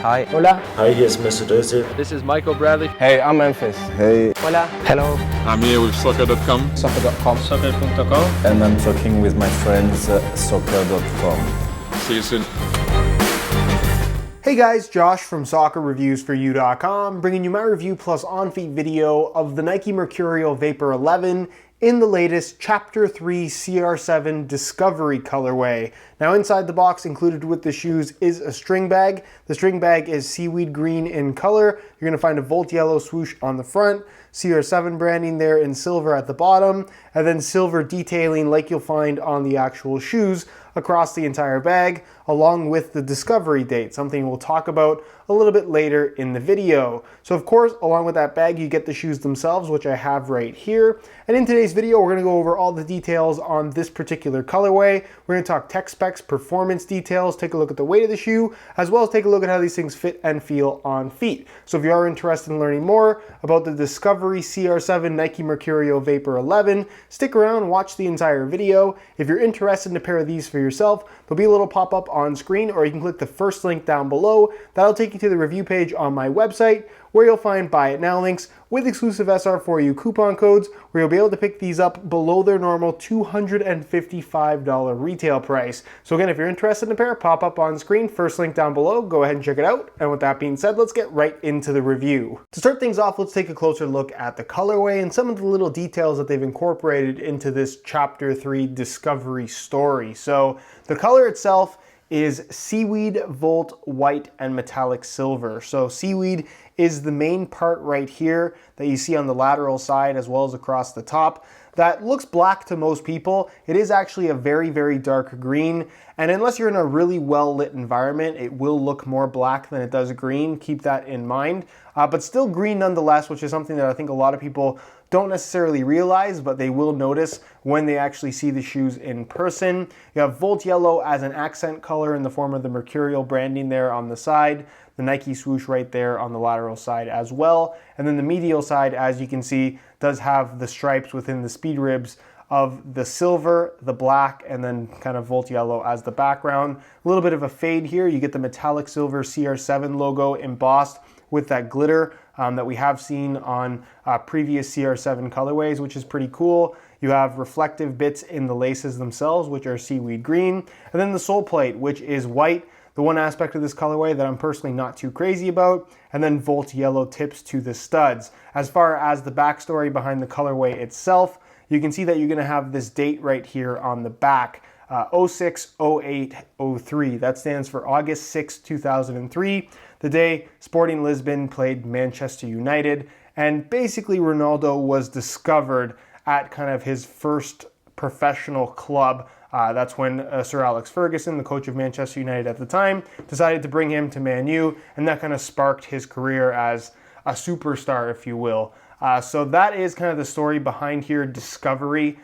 Hi. Hola. Hi, hier ist Mr. Döse. This is Michael Bradley. Hey, I'm Memphis. Hey. Hola. Hello. I'm here with soccer.com. Soccer.com. Soccer.com. And I'm talking with my friends soccer.com. See you soon. Hey guys, Josh from SoccerReviewsForYou.com, bringing you my review plus on-feet video of the Nike Mercurial Vapor 11 in the latest Chapter 3 CR7 Discovery colorway. Now inside the box included with the shoes is a string bag. The string bag is seaweed green in color. You're going to find a Volt yellow swoosh on the front, CR7 branding there in silver at the bottom, and then silver detailing like you'll find on the actual shoes across the entire bag, along with the discovery date, something we'll talk about a little bit later in the video. So of course, along with that bag, you get the shoes themselves, which I have right here. And in today's video, we're gonna go over all the details on this particular colorway. We're gonna talk tech specs, performance details, take a look at the weight of the shoe, as well as take a look at how these things fit and feel on feet. So if you are interested in learning more about the Discovery CR7 Nike Mercurial Vapor 11, stick around, watch the entire video. If you're interested in a pair of these for yourself, there'll be a little pop-up on screen, or you can click the first link down below. That'll take you to the review page on my website, where you'll find buy it now links with exclusive SR4U coupon codes, where you'll be able to pick these up below their normal $255 retail price. So again, if you're interested in a pair, pop up on screen, first link down below, go ahead and check it out. And with that being said, let's get right into the review. To start things off, let's take a closer look at the colorway and some of the little details that they've incorporated into this Chapter 3 Discovery story. So the color itself is seaweed, volt, white, and metallic silver. So seaweed is the main part right here that you see on the lateral side as well as across the top. That looks black to most people. It is actually a very, very dark green. And unless you're in a really well-lit environment, it will look more black than it does green. Keep that in mind. But still green nonetheless, which is something that I think a lot of people don't necessarily realize, but they will notice when they actually see the shoes in person. You have Volt yellow as an accent color in the form of the Mercurial branding there on the side, the Nike swoosh right there on the lateral side as well. And then the medial side, as you can see, does have the stripes within the speed ribs of the silver, the black, and then kind of Volt yellow as the background. A little bit of a fade here. You get the metallic silver CR7 logo embossed with that glitter that we have seen on previous CR7 colorways, which is pretty cool. You have reflective bits in the laces themselves, which are seaweed green, and then the sole plate, which is white, the one aspect of this colorway that I'm personally not too crazy about, and then Volt yellow tips to the studs. As far as the backstory behind the colorway itself, you can see that you're gonna have this date right here on the back, 06/08/03. That stands for August 6, 2003, the day Sporting Lisbon played Manchester United, and basically Ronaldo was discovered at kind of his first professional club. That's when Sir Alex Ferguson, the coach of Manchester United at the time, decided to bring him to Man U, and that kind of sparked his career as a superstar, if you will. So that is kind of the story behind here, Discovery,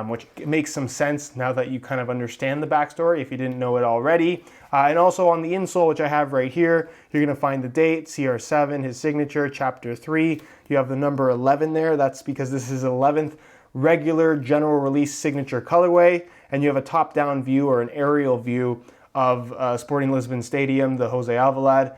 which makes some sense now that you kind of understand the backstory if you didn't know it already. And also on the insole, which I have right here, you're going to find the date, CR7, his signature, Chapter 3. You have the number 11 there. That's because this is 11th regular general release signature colorway. And you have a top-down view or an aerial view of Sporting Lisbon Stadium, the Jose Alvalade,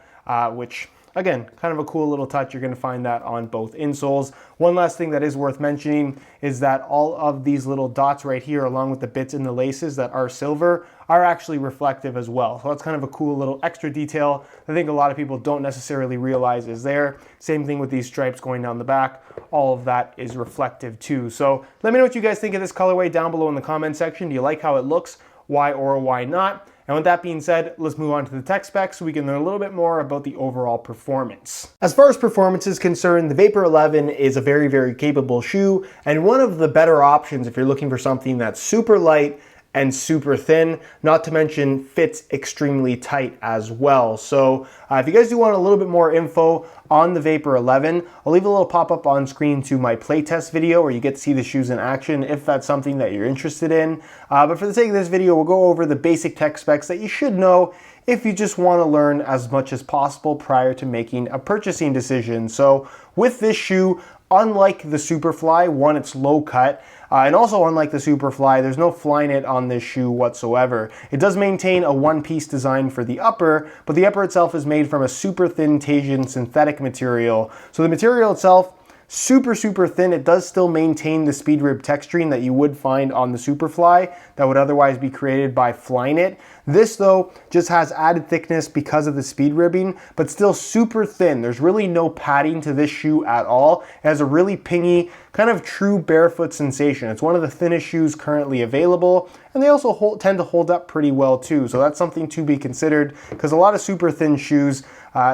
which, again, kind of a cool little touch. You're going to find that on both insoles. One last thing that is worth mentioning is that all of these little dots right here, along with the bits in the laces that are silver, are actually reflective as well. So that's kind of a cool little extra detail I think a lot of people don't necessarily realize is there. Same thing with these stripes going down the back. All of that is reflective too. So let me know what you guys think of this colorway down below in the comment section. Do you like how it looks? Why or why not? And with that being said, let's move on to the tech specs so we can learn a little bit more about the overall performance. As far as performance is concerned, the Vapor 11 is a very, very capable shoe and one of the better options if you're looking for something that's super light and super thin, not to mention fits extremely tight as well. So if you guys do want a little bit more info on the Vapor 11, I'll leave a little pop-up on screen to my playtest video where you get to see the shoes in action if that's something that you're interested in. But for the sake of this video, we'll go over the basic tech specs that you should know if you just want to learn as much as possible prior to making a purchasing decision. So with this shoe, unlike the Superfly, one, it's low cut, and also unlike the Superfly, there's no fly knit on this shoe whatsoever. It does maintain a one-piece design for the upper, but the upper itself is made from a super thin Tasian synthetic material. So the material itself, super thin. It does still maintain the speed rib texturing that you would find on the Superfly that would otherwise be created by Flyknit. This though just has added thickness because of the speed ribbing, but still super thin. There's really no padding to this shoe at all. It has a really pingy, kind of true barefoot sensation. It's one of the thinnest shoes currently available, and they also tend to hold up pretty well too. So that's something to be considered, because a lot of super thin shoes,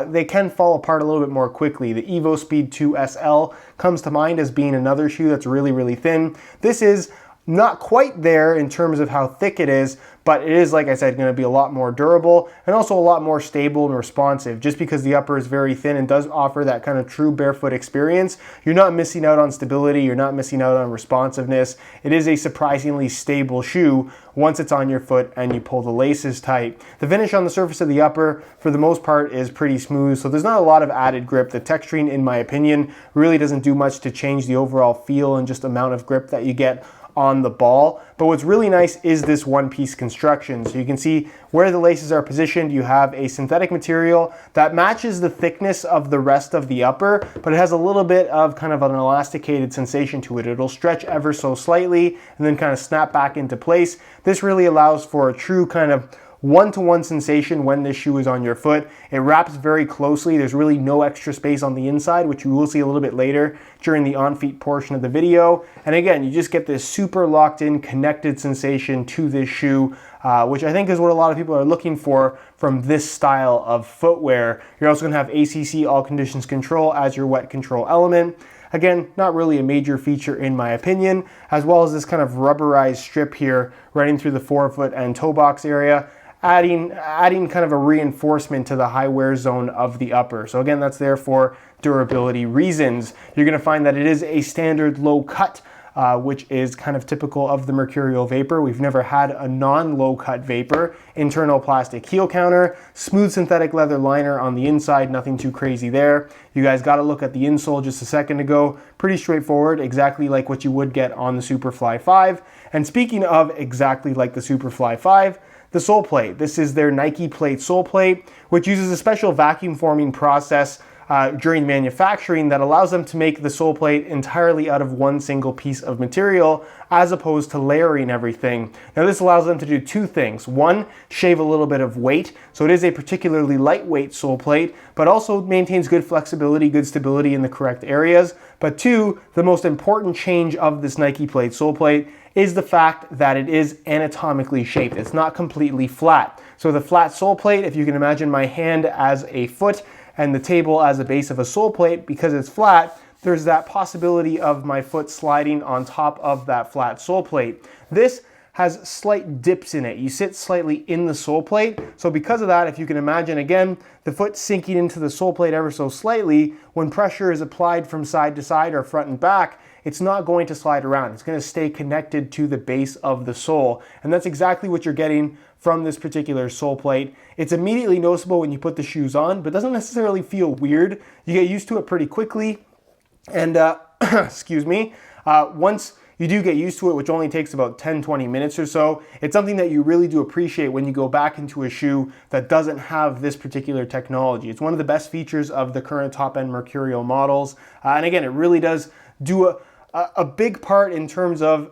they can fall apart a little bit more quickly. The Evo Speed 2 SL comes to mind as being another shoe that's really thin. This is not quite there in terms of how thick it is, but it is, like I said, going to be a lot more durable and also a lot more stable and responsive. Just because the upper is very thin and does offer that kind of true barefoot experience, you're not missing out on stability, you're not missing out on responsiveness. It is a surprisingly stable shoe once it's on your foot and you pull the laces tight. The finish on the surface of the upper, for the most part, is pretty smooth, so there's not a lot of added grip. The texturing, in my opinion, really doesn't do much to change the overall feel and just amount of grip that you get on the ball. But what's really nice is this one-piece construction. So you can see where the laces are positioned. You have a synthetic material that matches the thickness of the rest of the upper, but it has a little bit of kind of an elasticated sensation to it. It'll stretch ever so slightly and then kind of snap back into place. This really allows for a true kind of one-to-one sensation when this shoe is on your foot. It wraps very closely. There's really no extra space on the inside, which you will see a little bit later during the on-feet portion of the video. And again, you just get this super locked-in, connected sensation to this shoe, which I think is what a lot of people are looking for from this style of footwear. You're also going to have ACC all conditions control as your wet control element. Again, not really a major feature in my opinion, as well as this kind of rubberized strip here running through the forefoot and toe box area, adding kind of a reinforcement to the high wear zone of the upper. So again, that's there for durability reasons. You're going to find that it is a standard low cut, which is kind of typical of the Mercurial Vapor. We've never had a non-low cut Vapor. Internal plastic heel counter, smooth synthetic leather liner on the inside, nothing too crazy there. You guys got to look at the insole just a second ago. Pretty straightforward, exactly like what you would get on the Superfly 5. And speaking of exactly like the Superfly 5, the sole plate. This is their Nike Plate sole plate, which uses a special vacuum forming process during manufacturing that allows them to make the sole plate entirely out of one single piece of material, as opposed to layering everything. Now this allows them to do two things. One, shave a little bit of weight, so it is a particularly lightweight sole plate, but also maintains good flexibility, good stability in the correct areas. But two, the most important change of this Nike Plate sole plate is the fact that it is anatomically shaped. It's not completely flat. So the flat sole plate, if you can imagine my hand as a foot and the table as a base of a sole plate, because it's flat, there's that possibility of my foot sliding on top of that flat sole plate. This has slight dips in it. You sit slightly in the sole plate. So because of that, if you can imagine again, the foot sinking into the sole plate ever so slightly, when pressure is applied from side to side or front and back, it's not going to slide around. It's going to stay connected to the base of the sole. And that's exactly what you're getting from this particular sole plate. It's immediately noticeable when you put the shoes on, but doesn't necessarily feel weird. You get used to it pretty quickly. And excuse me, once you do get used to it, which only takes about 10-20 minutes or so, it's something that you really do appreciate when you go back into a shoe that doesn't have this particular technology. It's one of the best features of the current top-end Mercurial models. And again, it really does do a big part in terms of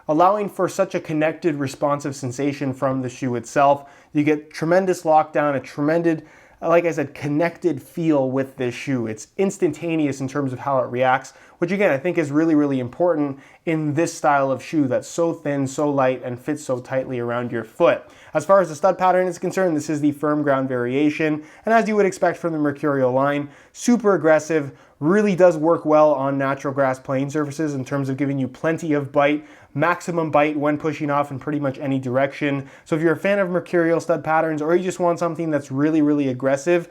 allowing for such a connected, responsive sensation from the shoe itself. You get tremendous lockdown, a tremendous, like I said, connected feel with this shoe. It's instantaneous in terms of how it reacts, which again, I think is really, really important in this style of shoe that's so thin, so light, and fits so tightly around your foot. As far as the stud pattern is concerned, this is the firm ground variation, and as you would expect from the Mercurial line, super aggressive, really does work well on natural grass playing surfaces in terms of giving you plenty of bite, maximum bite when pushing off in pretty much any direction. So if you're a fan of Mercurial stud patterns, or you just want something that's really, really aggressive,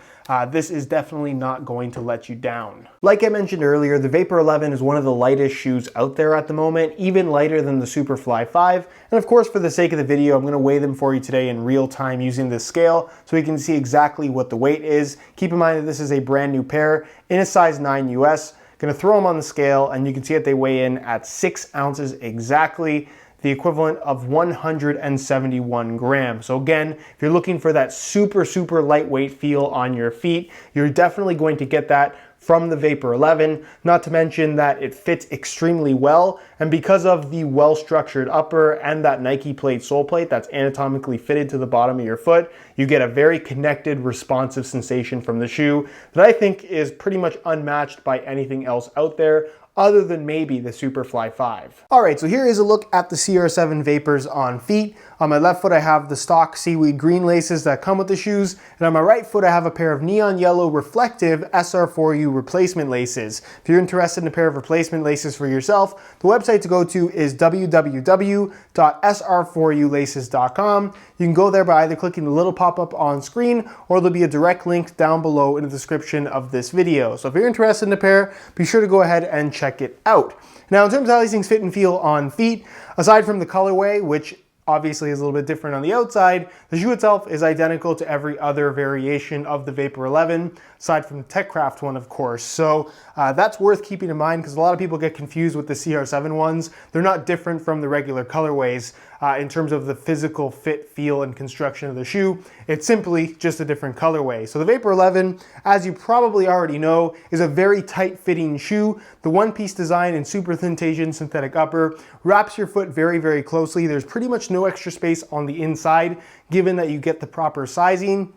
this is definitely not going to let you down. Like I mentioned earlier, the Vapor 11 is one of the lightest shoes out there at the moment, even lighter than the Superfly 5. And of course, for the sake of the video, I'm going to weigh them for you today in real time using this scale so we can see exactly what the weight is. Keep in mind that this is a brand new pair in a size 9 US. Gonna throw them on the scale, and you can see that they weigh in at 6 ounces exactly, the equivalent of 171 grams. So again, if you're looking for that super lightweight feel on your feet, you're definitely going to get that from the Vapor 11, not to mention that it fits extremely well, and because of the well-structured upper and that Nike plate sole plate that's anatomically fitted to the bottom of your foot, you get a very connected, responsive sensation from the shoe that I think is pretty much unmatched by anything else out there, other than maybe the Superfly 5. All right, so here is a look at the CR7 Vapors on feet. On my left foot, I have the stock seaweed green laces that come with the shoes, and on my right foot, I have a pair of neon yellow reflective SR4U replacement laces. If you're interested in a pair of replacement laces for yourself, the website to go to is www.sr4ulaces.com. You can go there by either clicking the little pop-up on screen, or there'll be a direct link down below in the description of this video. So if you're interested in a pair, be sure to go ahead and check it out. Now, in terms of how these things fit and feel on feet, aside from the colorway, which obviously is a little bit different on the outside, the shoe itself is identical to every other variation of the Vapor 11, aside from the TechCraft one, of course. So that's worth keeping in mind, because a lot of people get confused with the CR7 ones. They're not different from the regular colorways in terms of the physical fit, feel, and construction of the shoe. It's simply just a different colorway. So the Vapor 11, as you probably already know, is a very tight-fitting shoe. The one-piece design and super thin Tasian synthetic upper wraps your foot very closely. There's pretty much no extra space on the inside, given that you get the proper sizing.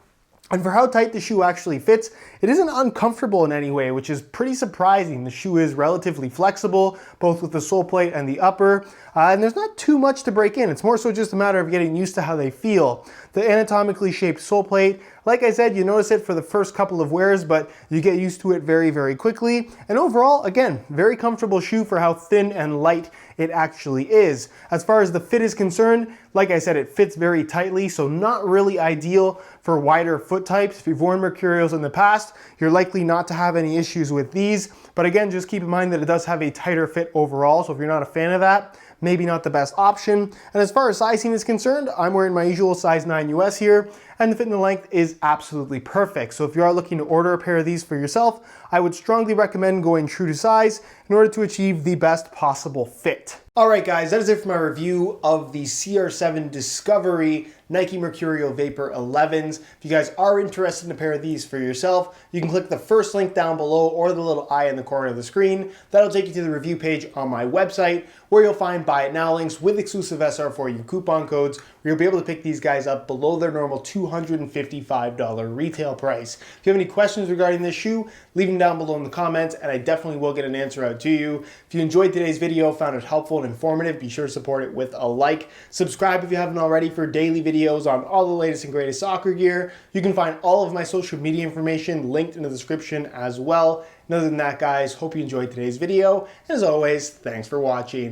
And for how tight the shoe actually fits, it isn't uncomfortable in any way, which is pretty surprising. The shoe is relatively flexible, both with the sole plate and the upper, and there's not too much to break in. It's more so just a matter of getting used to how they feel. The anatomically shaped sole plate, like I said, you notice it for the first couple of wears, but you get used to it very quickly. And overall, again, very comfortable shoe for how thin and light it actually is. As far as the fit is concerned, like I said, it fits very tightly, so not really ideal for wider foot types. If you've worn Mercurials in the past, you're likely not to have any issues with these. But again, just keep in mind that it does have a tighter fit overall, so if you're not a fan of that, maybe not the best option. And as far as sizing is concerned, I'm wearing my usual size 9 US here, and the fit and the length is absolutely perfect. So if you are looking to order a pair of these for yourself, I would strongly recommend going true to size in order to achieve the best possible fit. All right, guys, that is it for my review of the CR7 Discovery Nike Mercurial Vapor 11s. If you guys are interested in a pair of these for yourself, you can click the first link down below or the little eye in the corner of the screen. That'll take you to the review page on my website, where you'll find buy it now links with exclusive SR4U coupon codes, where you'll be able to pick these guys up below their normal $255 retail price. If you have any questions regarding this shoe, leave them down below in the comments, and I definitely will get an answer out to you. If you enjoyed today's video, found it helpful and informative, be sure to support it with a like. Subscribe if you haven't already for daily videos on all the latest and greatest soccer gear. You can find all of my social media information linked in the description as well. And other than that, guys, hope you enjoyed today's video. And as always, thanks for watching.